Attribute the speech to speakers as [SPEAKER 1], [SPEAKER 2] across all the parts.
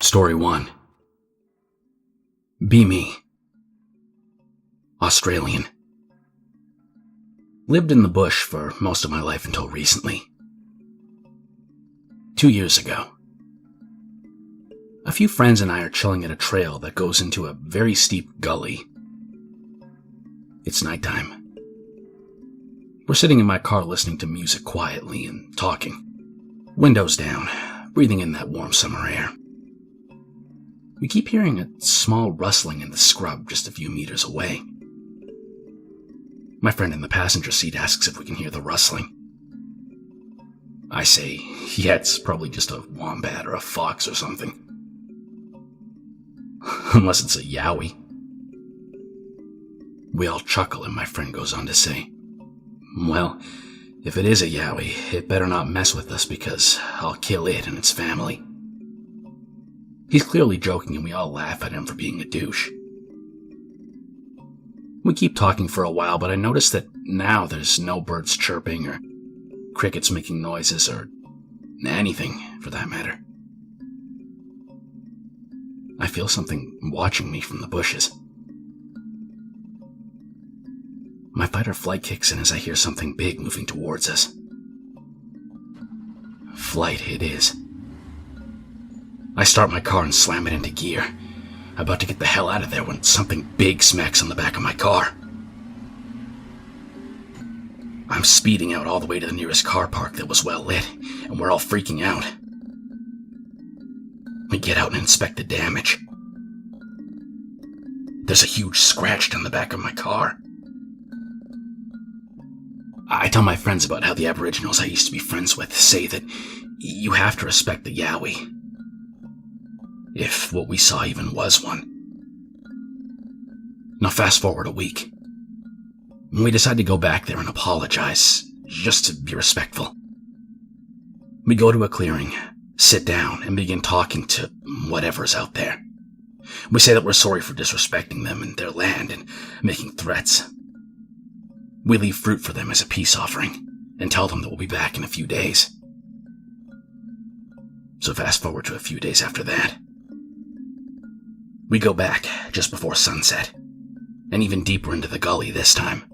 [SPEAKER 1] Story 1. Be me. Australian. Lived in the bush for most of my life until recently. 2 years ago. A few friends and I are chilling at a trail that goes into a very steep gully. It's nighttime. We're sitting in my car listening to music quietly and talking. Windows down, breathing in that warm summer air. We keep hearing a small rustling in the scrub just a few meters away. My friend in the passenger seat asks if we can hear the rustling. I say, yeah, it's probably just a wombat or a fox or something. Unless it's a yowie. We all chuckle and my friend goes on to say, well, if it is a yowie, it better not mess with us because I'll kill it and its family. He's clearly joking and we all laugh at him for being a douche. We keep talking for a while, but I notice that now there's no birds chirping or crickets making noises or anything for that matter. I feel something watching me from the bushes. My fight or flight kicks in as I hear something big moving towards us. Flight it is. I start my car and slam it into gear, about to get the hell out of there when something big smacks on the back of my car. I'm speeding out all the way to the nearest car park that was well lit, and we're all freaking out. We get out and inspect the damage. There's a huge scratch down the back of my car. I tell my friends about how the Aboriginals I used to be friends with say that you have to respect the yowie. If what we saw even was one. Now fast forward a week. We decide to go back there and apologize, just to be respectful. We go to a clearing, sit down, and begin talking to whatever's out there. We say that we're sorry for disrespecting them and their land and making threats. We leave fruit for them as a peace offering and tell them that we'll be back in a few days. So fast forward to a few days after that. We go back just before sunset, and even deeper into the gully this time.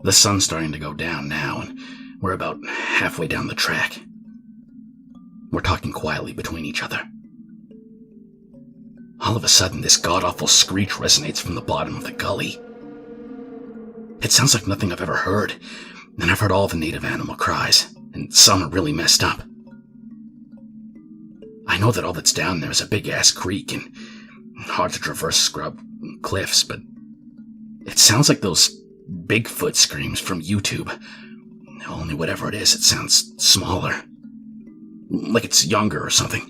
[SPEAKER 1] The sun's starting to go down now, and we're about halfway down the track. We're talking quietly between each other. All of a sudden, this god-awful screech resonates from the bottom of the gully. It sounds like nothing I've ever heard, and I've heard all the native animal cries, and some are really messed up. I know that all that's down there is a big-ass creek and hard to traverse scrub and cliffs, but it sounds like those Bigfoot screams from YouTube. Only whatever it is, it sounds smaller. Like it's younger or something.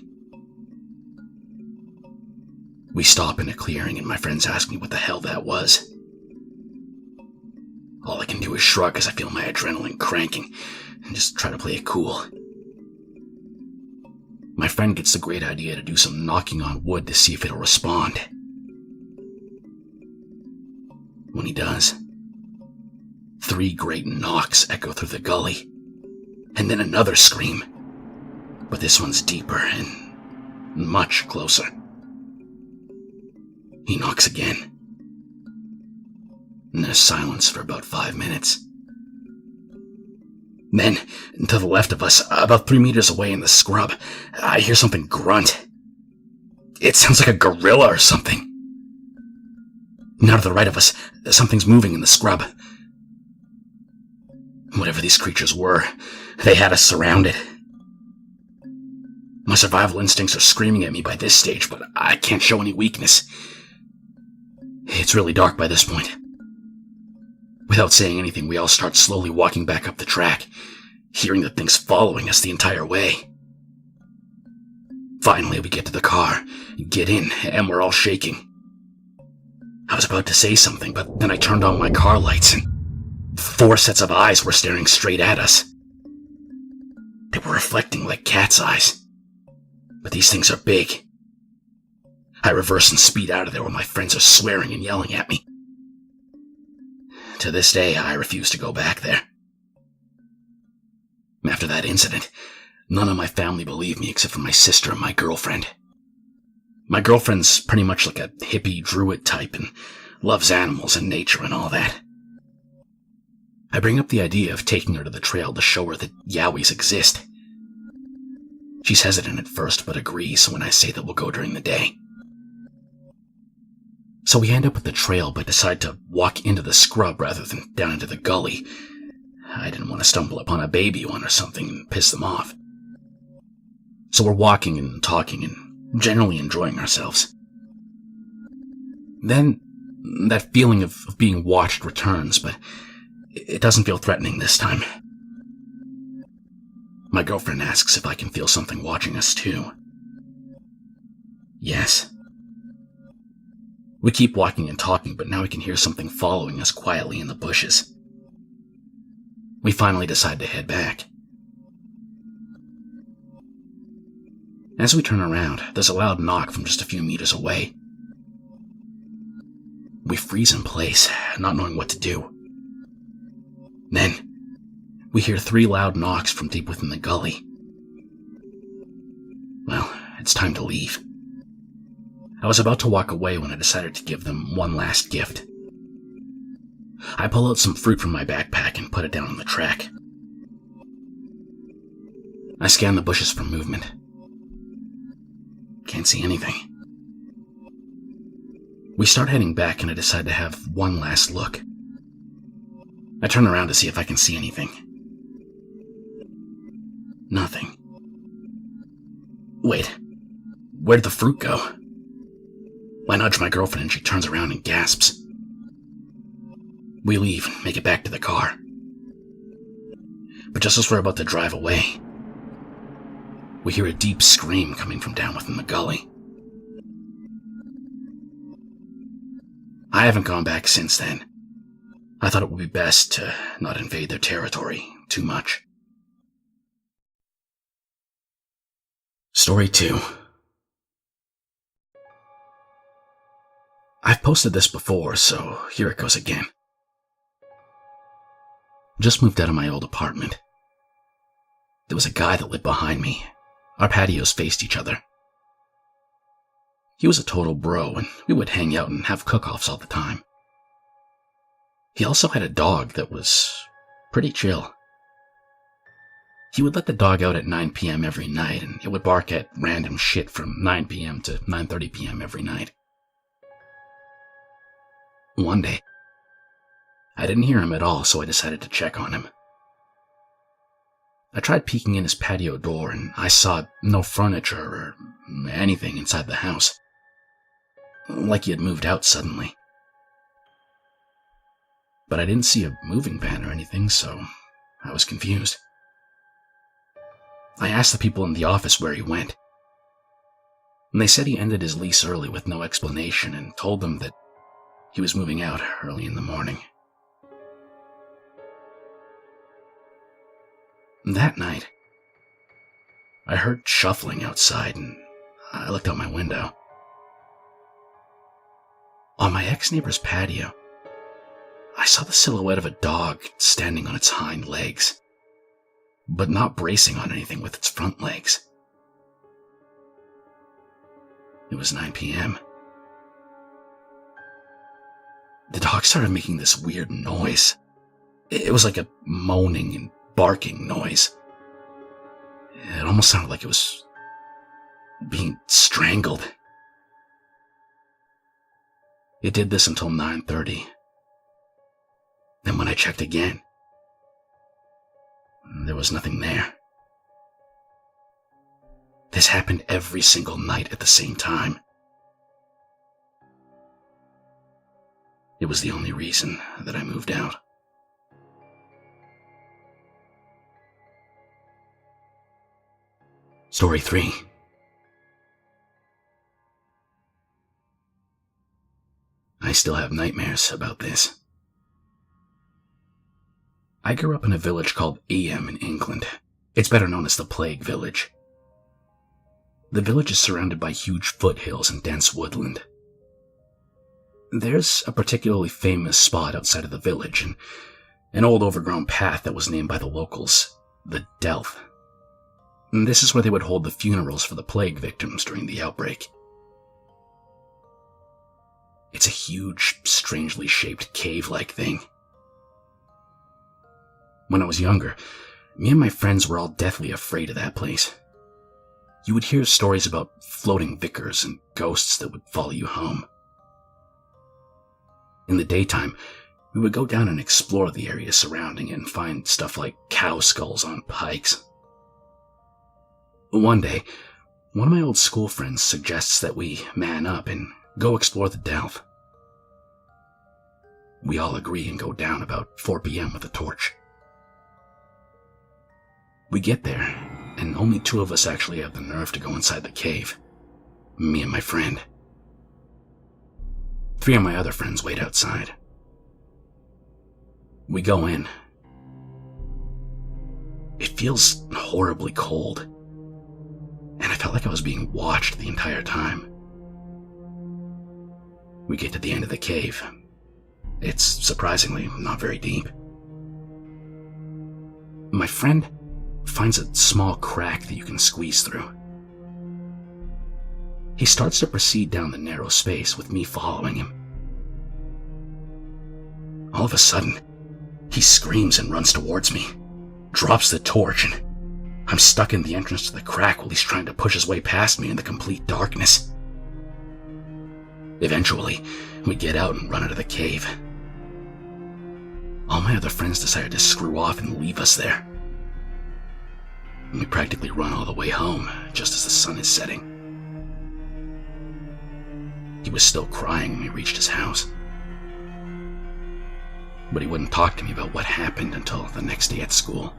[SPEAKER 1] We stop in a clearing and my friends ask me what the hell that was. All I can do is shrug as I feel my adrenaline cranking and just try to play it cool. My friend gets the great idea to do some knocking on wood to see if it'll respond. When he does, 3 great knocks echo through the gully, and then another scream, but this one's deeper and much closer. He knocks again, and there's silence for about 5 minutes. Then, to the left of us, about 3 meters away in the scrub, I hear something grunt. It sounds like a gorilla or something. Now to the right of us, something's moving in the scrub. Whatever these creatures were, they had us surrounded. My survival instincts are screaming at me by this stage, but I can't show any weakness. It's really dark by this point. Without saying anything, we all start slowly walking back up the track, hearing the things following us the entire way. Finally, we get to the car, get in, and we're all shaking. I was about to say something, but then I turned on my car lights, and 4 sets of eyes were staring straight at us. They were reflecting like cat's eyes, but these things are big. I reverse and speed out of there while my friends are swearing and yelling at me. To this day, I refuse to go back there. After that incident, none of my family believe me except for my sister and my girlfriend. My girlfriend's pretty much like a hippie druid type and loves animals and nature and all that. I bring up the idea of taking her to the trail to show her that yowies exist. She's hesitant at first, but agrees when I say that we'll go during the day. So we end up at the trail, but decide to walk into the scrub rather than down into the gully. I didn't want to stumble upon a baby one or something and piss them off. So we're walking and talking and generally enjoying ourselves. Then that feeling of being watched returns, but it doesn't feel threatening this time. My girlfriend asks if I can feel something watching us too. Yes. We keep walking and talking, but now we can hear something following us quietly in the bushes. We finally decide to head back. As we turn around, there's a loud knock from just a few meters away. We freeze in place, not knowing what to do. Then, we hear 3 loud knocks from deep within the gully. Well, it's time to leave. I was about to walk away when I decided to give them one last gift. I pull out some fruit from my backpack and put it down on the track. I scan the bushes for movement. Can't see anything. We start heading back and I decide to have one last look. I turn around to see if I can see anything. Nothing. Wait, where'd the fruit go? I nudge my girlfriend and she turns around and gasps. We leave and make it back to the car. But just as we're about to drive away, we hear a deep scream coming from down within the gully. I haven't gone back since then. I thought it would be best to not invade their territory too much. Story 2. I've posted this before, so here it goes again. Just moved out of my old apartment. There was a guy that lived behind me. Our patios faced each other. He was a total bro, and we would hang out and have cook-offs all the time. He also had a dog that was pretty chill. He would let the dog out at 9 p.m. every night, and it would bark at random shit from 9 p.m. to 9:30 p.m. every night. One day, I didn't hear him at all, so I decided to check on him. I tried peeking in his patio door, and I saw no furniture or anything inside the house. Like he had moved out suddenly. But I didn't see a moving van or anything, so I was confused. I asked the people in the office where he went. And they said he ended his lease early with no explanation and told them that he was moving out early in the morning. That night, I heard shuffling outside and I looked out my window. On my ex-neighbor's patio, I saw the silhouette of a dog standing on its hind legs, but not bracing on anything with its front legs. It was 9 p.m. The dog started making this weird noise. It was like a moaning and barking noise. It almost sounded like it was being strangled. It did this until 9:30. Then when I checked again, there was nothing there. This happened every single night at the same time. It was the only reason that I moved out. Story 3. I still have nightmares about this. I grew up in a village called Eyam in England. It's better known as the Plague Village. The village is surrounded by huge foothills and dense woodland. There's a particularly famous spot outside of the village, and an old overgrown path that was named by the locals the Delth. And this is where they would hold the funerals for the plague victims during the outbreak. It's a huge, strangely shaped cave-like thing. When I was younger, me and my friends were all deathly afraid of that place. You would hear stories about floating vicars and ghosts that would follow you home. In the daytime, we would go down and explore the area surrounding it and find stuff like cow skulls on pikes. One day, one of my old school friends suggests that we man up and go explore the delve. We all agree and go down about 4 p.m. with a torch. We get there, and only 2 of us actually have the nerve to go inside the cave. Me and my friend. 3 of my other friends wait outside. We go in. It feels horribly cold, and I felt like I was being watched the entire time. We get to the end of the cave. It's surprisingly not very deep. My friend finds a small crack that you can squeeze through. He starts to proceed down the narrow space with me following him. All of a sudden, he screams and runs towards me, drops the torch, and I'm stuck in the entrance to the crack while he's trying to push his way past me in the complete darkness. Eventually, we get out and run out of the cave. All my other friends decided to screw off and leave us there. We practically run all the way home, just as the sun is setting. He was still crying when we reached his house. But he wouldn't talk to me about what happened until the next day at school.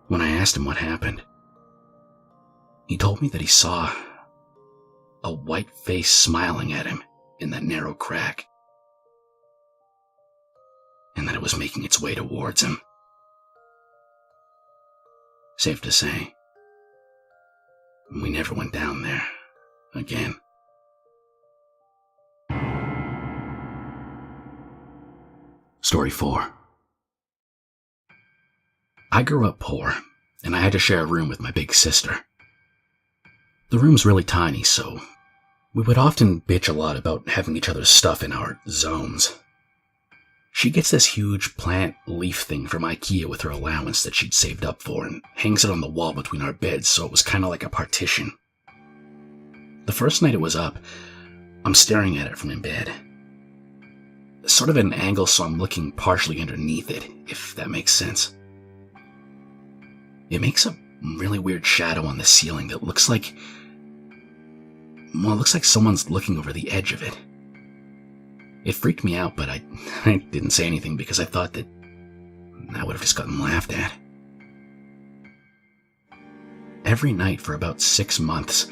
[SPEAKER 1] When I asked him what happened, he told me that he saw a white face smiling at him in that narrow crack, and that it was making its way towards him. Safe to say, we never went down there again. Story 4. I grew up poor, and I had to share a room with my big sister. The room's really tiny, so we would often bitch a lot about having each other's stuff in our zones. She gets this huge plant leaf thing from IKEA with her allowance that she'd saved up for and hangs it on the wall between our beds, so it was kind of like a partition. The first night it was up, I'm staring at it from in bed. Sort of at an angle so I'm looking partially underneath it, if that makes sense. It makes a really weird shadow on the ceiling that looks like... well, it looks like someone's looking over the edge of it. It freaked me out, but I didn't say anything because I thought that I would have just gotten laughed at. Every night for about 6 months,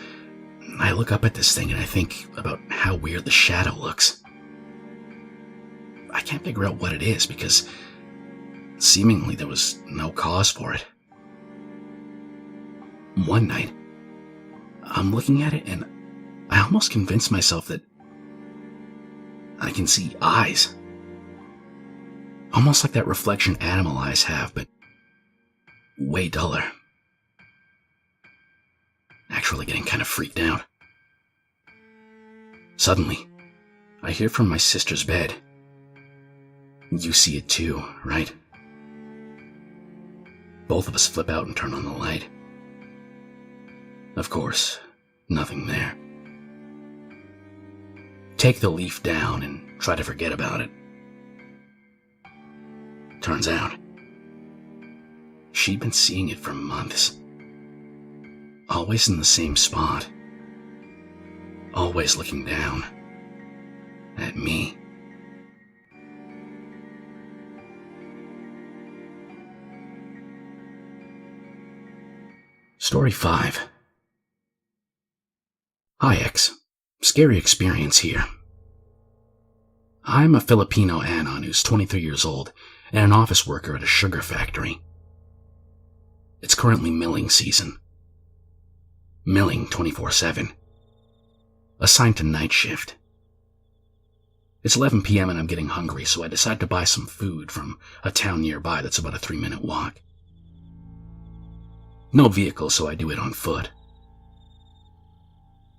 [SPEAKER 1] I look up at this thing and I think about how weird the shadow looks. I can't figure out what it is because seemingly there was no cause for it. One night, I'm looking at it and I almost convinced myself that I can see eyes. Almost like that reflection animal eyes have, but way duller. Actually getting kind of freaked out. Suddenly, I hear from my sister's bed. You see it too, right? Both of us flip out and turn on the light. Of course, nothing there. Take the leaf down and try to forget about it. Turns out, she'd been seeing it for months. Always in the same spot. Always looking down at me. Story 5. Hi, X. Scary experience here. I'm a Filipino anon who's 23 years old and an office worker at a sugar factory. It's currently milling season. Milling 24/7. Assigned to night shift. It's 11 p.m. and I'm getting hungry, so I decide to buy some food from a town nearby that's about a 3-minute walk. No vehicle, so I do it on foot.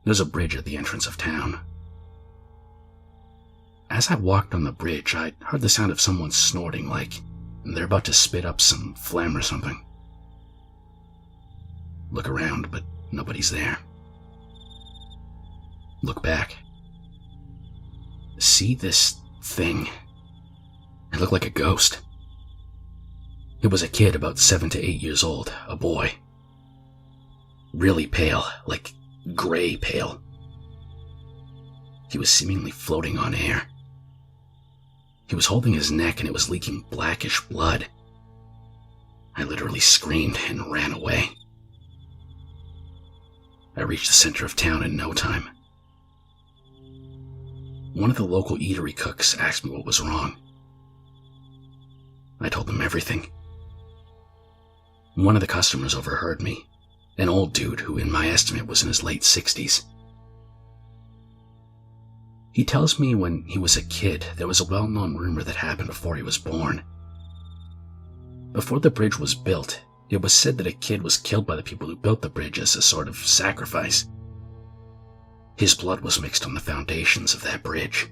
[SPEAKER 1] There's a bridge at the entrance of town. As I walked on the bridge, I heard the sound of someone snorting like they're about to spit up some phlegm or something. Look around, but nobody's there. Look back. See this thing? It looked like a ghost. It was a kid about 7 to 8 years old, a boy. Really pale, like gray pale. He was seemingly floating on air. He was holding his neck and it was leaking blackish blood. I literally screamed and ran away. I reached the center of town in no time. One of the local eatery cooks asked me what was wrong. I told them everything. One of the customers overheard me, an old dude who in my estimate was in his late 60s. He tells me when he was a kid, there was a well-known rumor that happened before he was born. Before the bridge was built, it was said that a kid was killed by the people who built the bridge as a sort of sacrifice. His blood was mixed on the foundations of that bridge.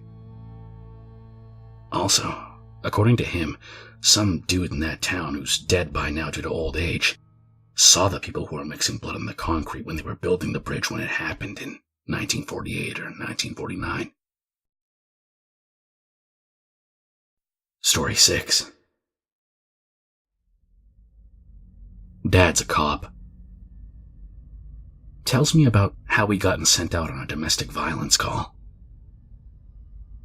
[SPEAKER 1] Also, according to him, some dude in that town who's dead by now due to old age saw the people who were mixing blood on the concrete when they were building the bridge when it happened in 1948 or 1949. Story 6. Dad's a cop. Tells me about how he gotten sent out on a domestic violence call.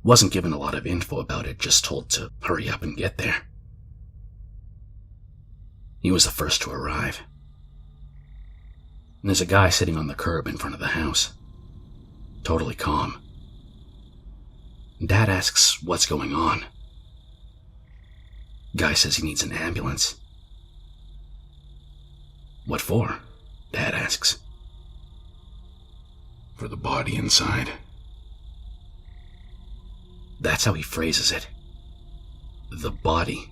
[SPEAKER 1] Wasn't given a lot of info about it, just told to hurry up and get there. He was the first to arrive. And there's a guy sitting on the curb in front of the house. Totally calm. Dad asks what's going on. Guy says he needs an ambulance. What for? Dad asks.
[SPEAKER 2] For the body inside.
[SPEAKER 1] That's how he phrases it. The body.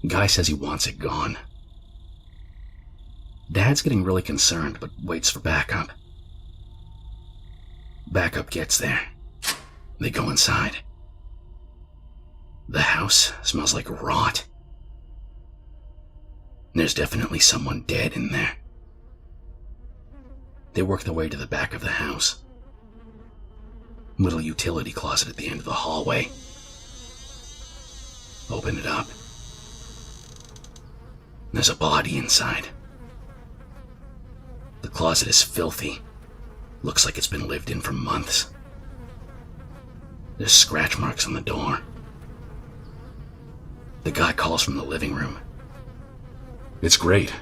[SPEAKER 1] Guy says he wants it gone. Dad's getting really concerned, but waits for backup. Backup gets there. They go inside. The house smells like rot. There's definitely someone dead in there. They work their way to the back of the house. Little utility closet at the end of the hallway. Open it up. There's a body inside. The closet is filthy. Looks like it's been lived in for months. There's scratch marks on the door. The guy calls from the living room.
[SPEAKER 2] It's great.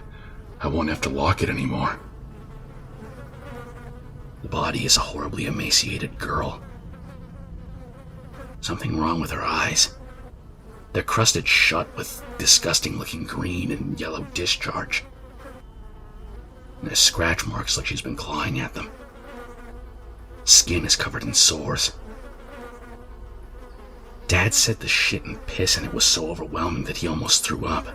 [SPEAKER 2] I won't have to lock it anymore.
[SPEAKER 1] The body is a horribly emaciated girl. Something wrong with her eyes. They're crusted shut with disgusting-looking green and yellow discharge. And there's scratch marks like she's been clawing at them. Skin is covered in sores. Dad said the shit and piss and it was so overwhelming that he almost threw up.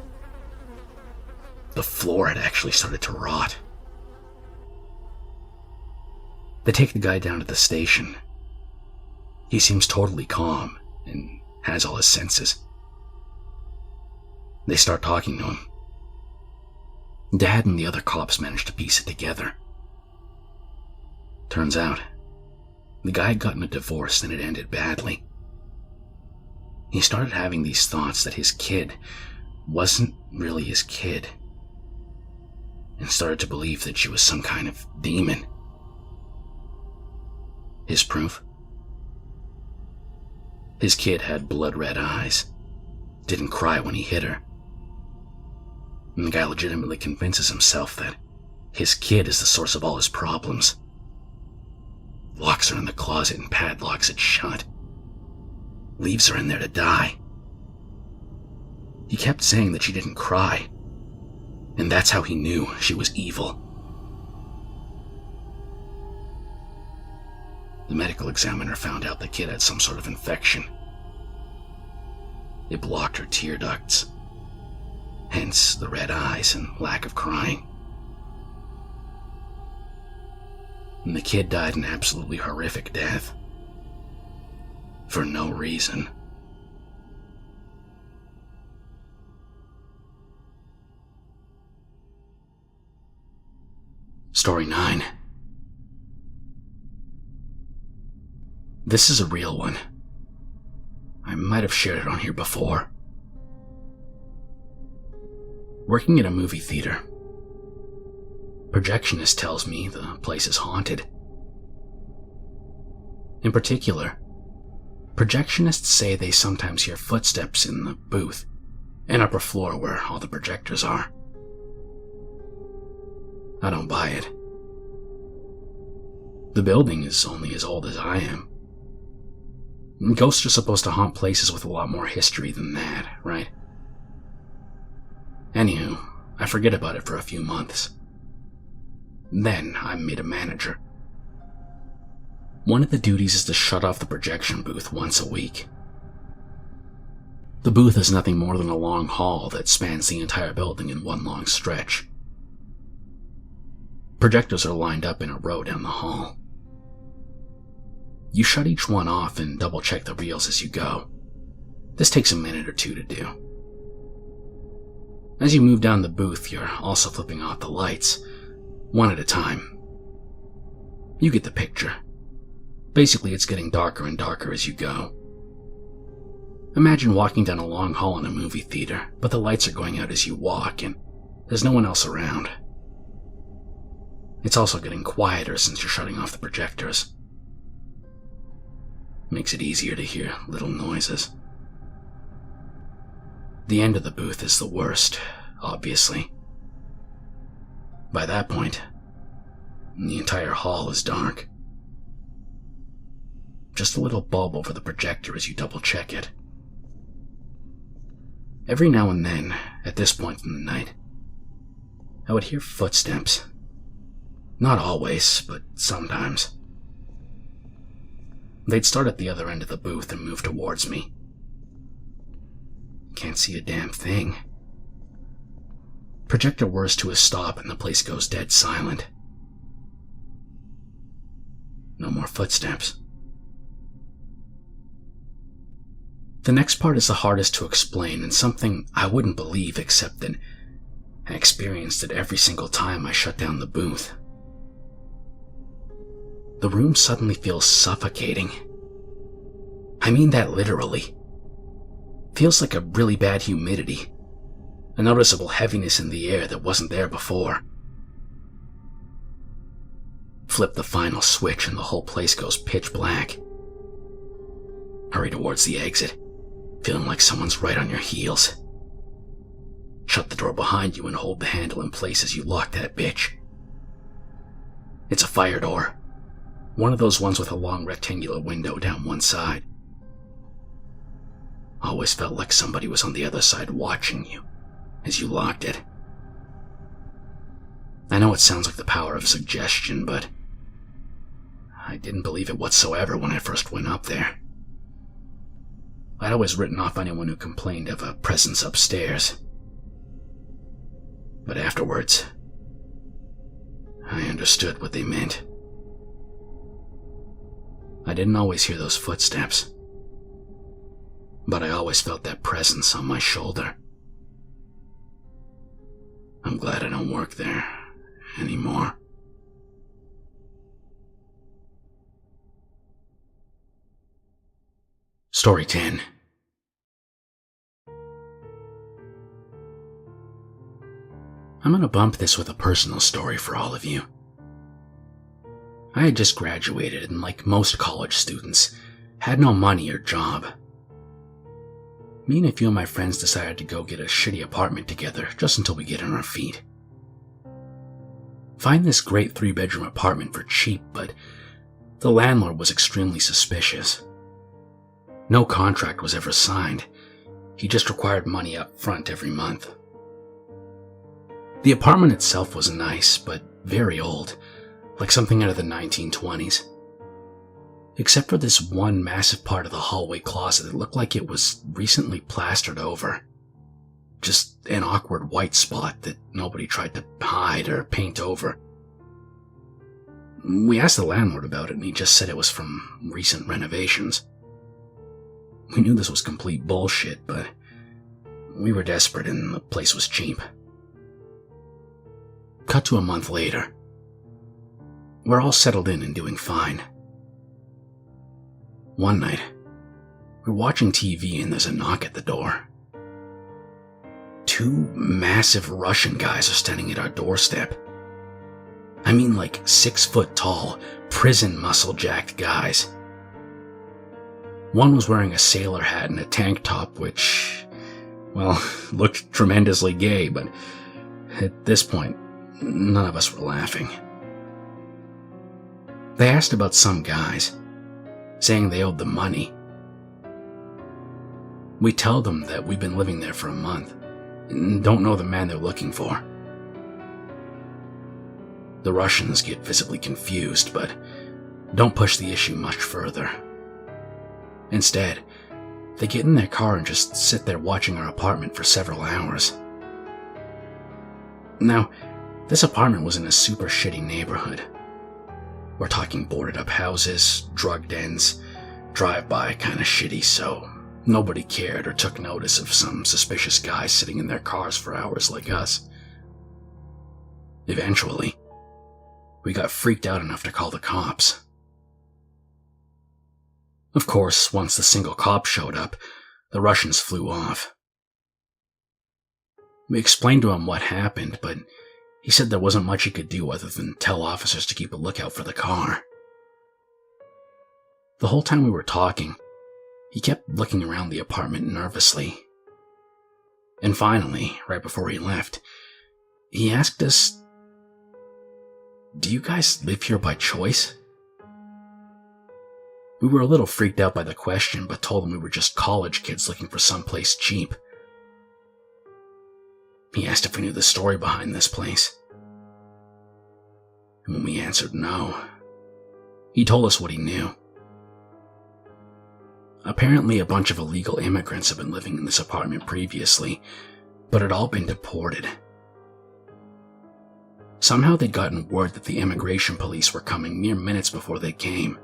[SPEAKER 1] The floor had actually started to rot. They take the guy down to the station. He seems totally calm and has all his senses. They start talking to him. Dad and the other cops manage to piece it together. Turns out, the guy had gotten a divorce and it ended badly. He started having these thoughts that his kid wasn't really his kid, and started to believe that she was some kind of demon. His proof? His kid had blood-red eyes, didn't cry when he hit her. And the guy legitimately convinces himself that his kid is the source of all his problems. Locks her in the closet and padlocks it shut. Leaves her in there to die. He kept saying that she didn't cry, and that's how he knew she was evil. The medical examiner found out the kid had some sort of infection. It blocked her tear ducts, hence the red eyes and lack of crying. And the kid died an absolutely horrific death. For no reason. Story 9. This is a real one. I might have shared it on here before. Working at a movie theater. Projectionist tells me the place is haunted. In particular, projectionists say they sometimes hear footsteps in the booth, an upper floor where all the projectors are. I don't buy it. The building is only as old as I am. Ghosts are supposed to haunt places with a lot more history than that, right? Anywho, I forget about it for a few months. Then I'm made a manager. One of the duties is to shut off the projection booth once a week. The booth is nothing more than a long hall that spans the entire building in one long stretch. Projectors are lined up in a row down the hall. You shut each one off and double-check the reels as you go. This takes a minute or two to do. As you move down the booth, you're also flipping off the lights, one at a time. You get the picture. Basically, it's getting darker and darker as you go. Imagine walking down a long hall in a movie theater, but the lights are going out as you walk, and there's no one else around. It's also getting quieter since you're shutting off the projectors. Makes it easier to hear little noises. The end of the booth is the worst, obviously. By that point, the entire hall is dark. Just a little bulb over the projector as you double-check it. Every now and then, at this point in the night, I would hear footsteps. Not always, but sometimes. They'd start at the other end of the booth and move towards me. Can't see a damn thing. Projector whirs to a stop and the place goes dead silent. No more footsteps. The next part is the hardest to explain and something I wouldn't believe except that I experienced it every single time I shut down the booth. The room suddenly feels suffocating. I mean that literally. Feels like a really bad humidity. A noticeable heaviness in the air that wasn't there before. Flip the final switch and the whole place goes pitch black. Hurry towards the exit, feeling like someone's right on your heels. Shut the door behind you and hold the handle in place as you lock that bitch. It's a fire door. One of those ones with a long rectangular window down one side. Always felt like somebody was on the other side watching you as you locked it. I know it sounds like the power of suggestion, but I didn't believe it whatsoever when I first went up there. I'd always written off anyone who complained of a presence upstairs. But afterwards, I understood what they meant. I didn't always hear those footsteps, but I always felt that presence on my shoulder. I'm glad I don't work there anymore. Story 10. I'm gonna bump this with a personal story for all of you. I had just graduated and, like most college students, had no money or job. Me and a few of my friends decided to go get a shitty apartment together just until we get on our feet. Find this great 3-bedroom apartment for cheap, but the landlord was extremely suspicious. No contract was ever signed. He just required money up front every month. The apartment itself was nice, but very old, like something out of the 1920s. Except for this one massive part of the hallway closet that looked like it was recently plastered over. just an awkward white spot that nobody tried to hide or paint over. We asked the landlord about it, and he just said it was from recent renovations. We knew this was complete bullshit, but we were desperate and the place was cheap. Cut to a month later. We're all settled in and doing fine. One night, we're watching TV and there's a knock at the door. 2 massive Russian guys are standing at our doorstep. I mean, like 6 foot tall, prison muscle-jacked guys. One was wearing a sailor hat and a tank top, which, well, looked tremendously gay, but at this point, none of us were laughing. They asked about some guys, saying they owed them money. We tell them that we've been living there for a month and don't know the man they're looking for. The Russians get visibly confused, but don't push the issue much further. Instead, they get in their car and just sit there watching our apartment for several hours. Now, this apartment was in a super shitty neighborhood. We're talking boarded up houses, drug dens, drive-by kinda shitty, so nobody cared or took notice of some suspicious guys sitting in their cars for hours like us. Eventually, we got freaked out enough to call the cops. Of course, once the single cop showed up, the Russians flew off. We explained to him what happened, but he said there wasn't much he could do other than tell officers to keep a lookout for the car. The whole time we were talking, he kept looking around the apartment nervously. And finally, right before he left, he asked us, "Do you guys live here by choice?" We were a little freaked out by the question, but told him we were just college kids looking for someplace cheap. He asked if we knew the story behind this place. And when we answered no, he told us what he knew. Apparently, a bunch of illegal immigrants have been living in this apartment previously, but had all been deported. Somehow they'd gotten word that the immigration police were coming mere minutes before they came.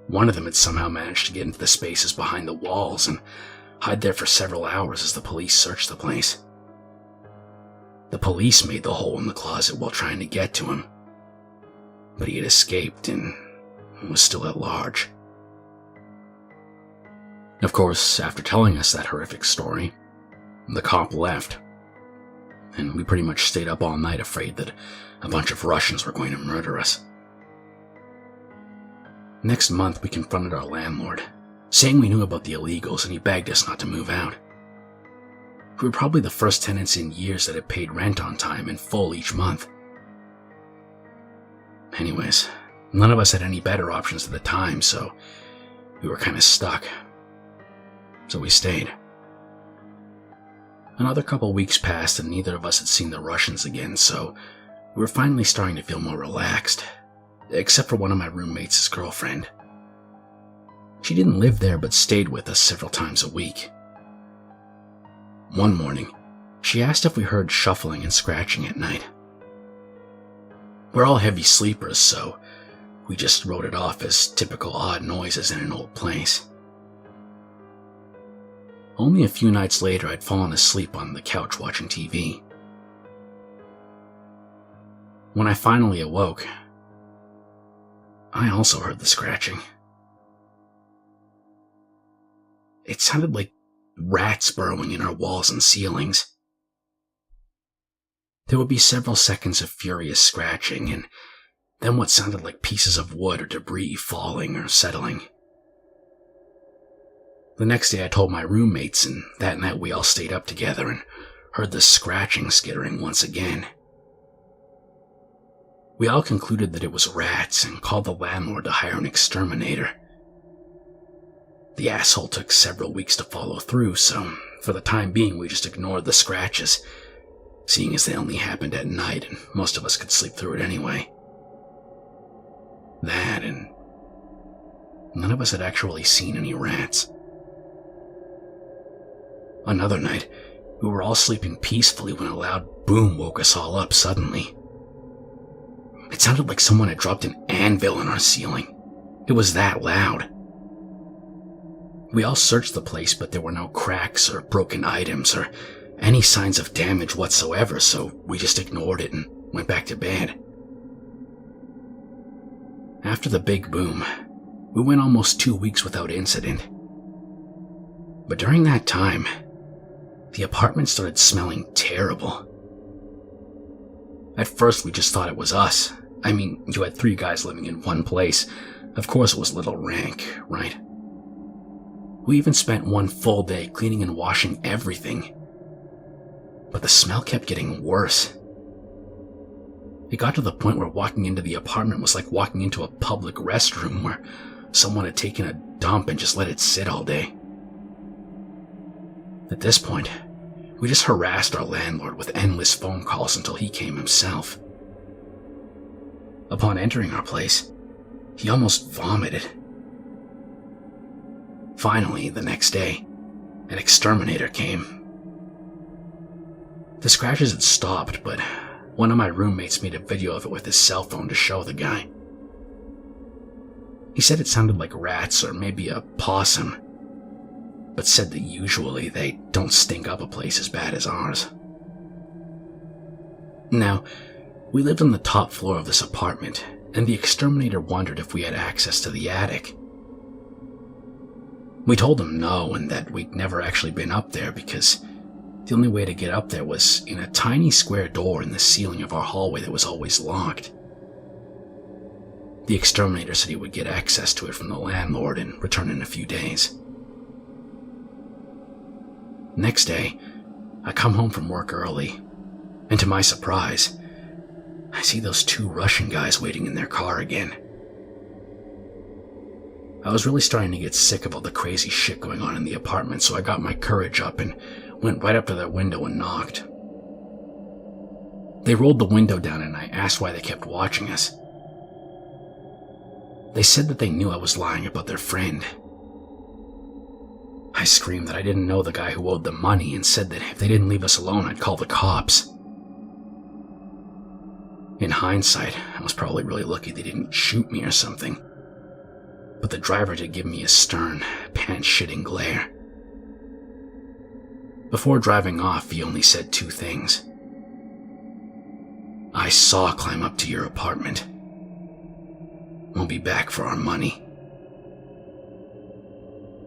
[SPEAKER 1] One of them had somehow managed to get into the spaces behind the walls and hide there for several hours as the police searched the place. The police made the hole in the closet while trying to get to him, but he had escaped and was still at large. Of course, after telling us that horrific story, the cop left, and we pretty much stayed up all night afraid that a bunch of Russians were going to murder us. Next month, we confronted our landlord, saying we knew about the illegals and he begged us not to move out. We were probably the first tenants in years that had paid rent on time in full each month. Anyways, none of us had any better options at the time, so we were kind of stuck. So we stayed. Another couple weeks passed and neither of us had seen the Russians again, so we were finally starting to feel more relaxed, except for one of my roommates' girlfriend. She didn't live there but stayed with us several times a week. One morning, she asked if we heard shuffling and scratching at night. We're all heavy sleepers, so we just wrote it off as typical odd noises in an old place. Only a few nights later, I'd fallen asleep on the couch watching TV. When I finally awoke, I also heard the scratching. It sounded like rats burrowing in our walls and ceilings. There would be several seconds of furious scratching, and then what sounded like pieces of wood or debris falling or settling. The next day I told my roommates, and that night we all stayed up together and heard the scratching skittering once again. We all concluded that it was rats and called the landlord to hire an exterminator. The asshole took several weeks to follow through, so for the time being we just ignored the scratches, seeing as they only happened at night and most of us could sleep through it anyway. That, and none of us had actually seen any rats. Another night, We were all sleeping peacefully when a loud boom woke us all up suddenly. It sounded like someone had dropped an anvil in our ceiling. It was that loud. We all searched the place, but there were no cracks or broken items or any signs of damage whatsoever, so we just ignored it and went back to bed. After the big boom, we went almost 2 weeks without incident. But during that time, the apartment started smelling terrible. At first, we just thought it was us. I mean, you had 3 guys living in one place. Of course it was a little rank, right? We even spent one full day cleaning and washing everything. But the smell kept getting worse. It got to the point where walking into the apartment was like walking into a public restroom where someone had taken a dump and just let it sit all day. At this point, we just harassed our landlord with endless phone calls until he came himself. Upon entering our place, he almost vomited. Finally, the next day, an exterminator came. The scratches had stopped, but one of my roommates made a video of it with his cell phone to show the guy. He said it sounded like rats or maybe a possum, but said that usually they don't stink up a place as bad as ours. Now, we lived on the top floor of this apartment, and the exterminator wondered if we had access to the attic. We told him no, and that we'd never actually been up there because the only way to get up there was in a tiny square door in the ceiling of our hallway that was always locked. The exterminator said he would get access to it from the landlord and return in a few days. Next day, I come home from work early, and to my surprise, I see those 2 Russian guys waiting in their car again. I was really starting to get sick of all the crazy shit going on in the apartment, so I got my courage up and went right up to their window and knocked. They rolled the window down and I asked why they kept watching us. They said that they knew I was lying about their friend. I screamed that I didn't know the guy who owed them money and said that if they didn't leave us alone, I'd call the cops. In hindsight, I was probably really lucky they didn't shoot me or something, but the driver did give me a stern, pants-shitting glare. Before driving off, he only said 2 things. I saw climb up to your apartment. We'll be back for our money.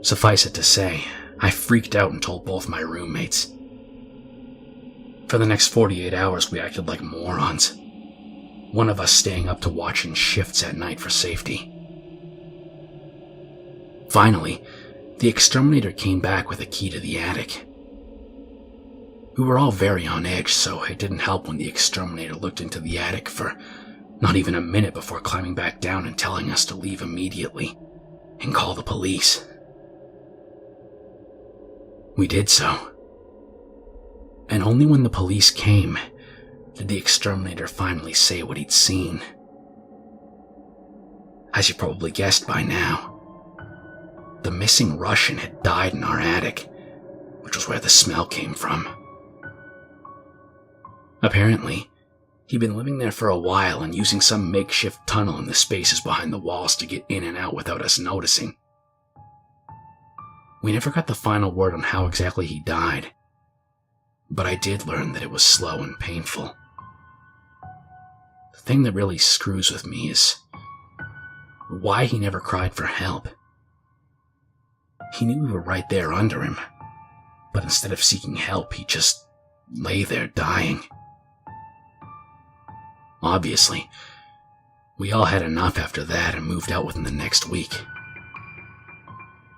[SPEAKER 1] Suffice it to say, I freaked out and told both my roommates. For the next 48 hours, we acted like morons. One of us staying up to watch in shifts at night for safety. Finally, the exterminator came back with a key to the attic. We were all very on edge, so it didn't help when the exterminator looked into the attic for not even a minute before climbing back down and telling us to leave immediately and call the police. We did so. And only when the police came did the exterminator finally say what he'd seen. As you probably guessed by now, the missing Russian had died in our attic, which was where the smell came from. Apparently, he'd been living there for a while and using some makeshift tunnel in the spaces behind the walls to get in and out without us noticing. We never got the final word on how exactly he died, but I did learn that it was slow and painful. The thing that really screws with me is why he never cried for help. He knew we were right there under him, but instead of seeking help, he just lay there dying. Obviously, we all had enough after that and moved out within the next week.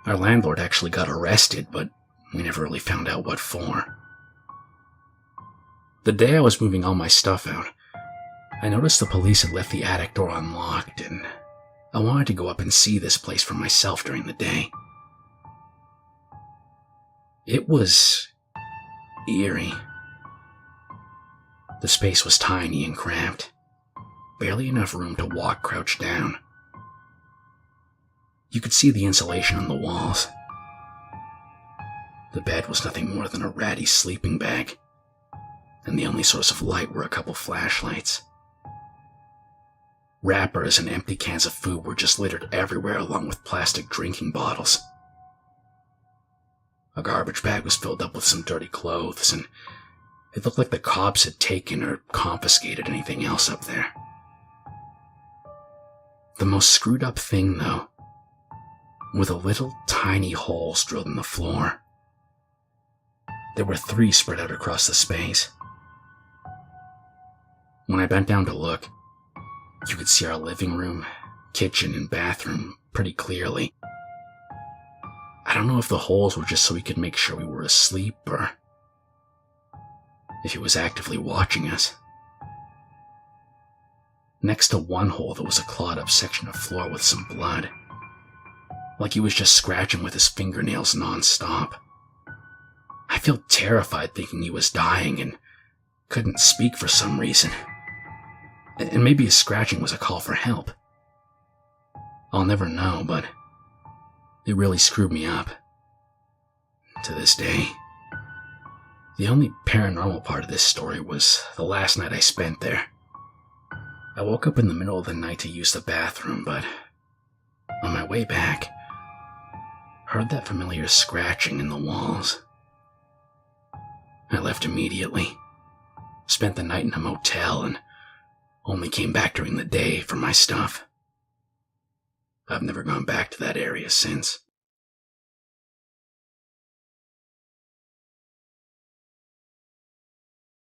[SPEAKER 1] Our landlord actually got arrested, but we never really found out what for. The day I was moving all my stuff out, I noticed the police had left the attic door unlocked, and I wanted to go up and see this place for myself during the day. It was eerie. The space was tiny and cramped, barely enough room to walk crouched down. You could see the insulation on the walls. The bed was nothing more than a ratty sleeping bag, and the only source of light were a couple flashlights. Wrappers and empty cans of food were just littered everywhere, along with plastic drinking bottles. A garbage bag was filled up with some dirty clothes, and it looked like the cops had taken or confiscated anything else up there. The most screwed up thing, though, were the little tiny holes drilled in the floor. There were 3 spread out across the space. When I bent down to look, you could see our living room, kitchen, and bathroom pretty clearly. I don't know if the holes were just so he could make sure we were asleep, or if he was actively watching us. Next to one hole, there was a clawed-up section of floor with some blood, like he was just scratching with his fingernails non-stop. I felt terrified thinking he was dying and couldn't speak for some reason. And maybe his scratching was a call for help. I'll never know, but it really screwed me up. To this day. The only paranormal part of this story was the last night I spent there. I woke up in the middle of the night to use the bathroom, but on my way back, heard that familiar scratching in the walls. I left immediately, spent the night in a motel, and only came back during the day for my stuff. I've never gone back to that area since.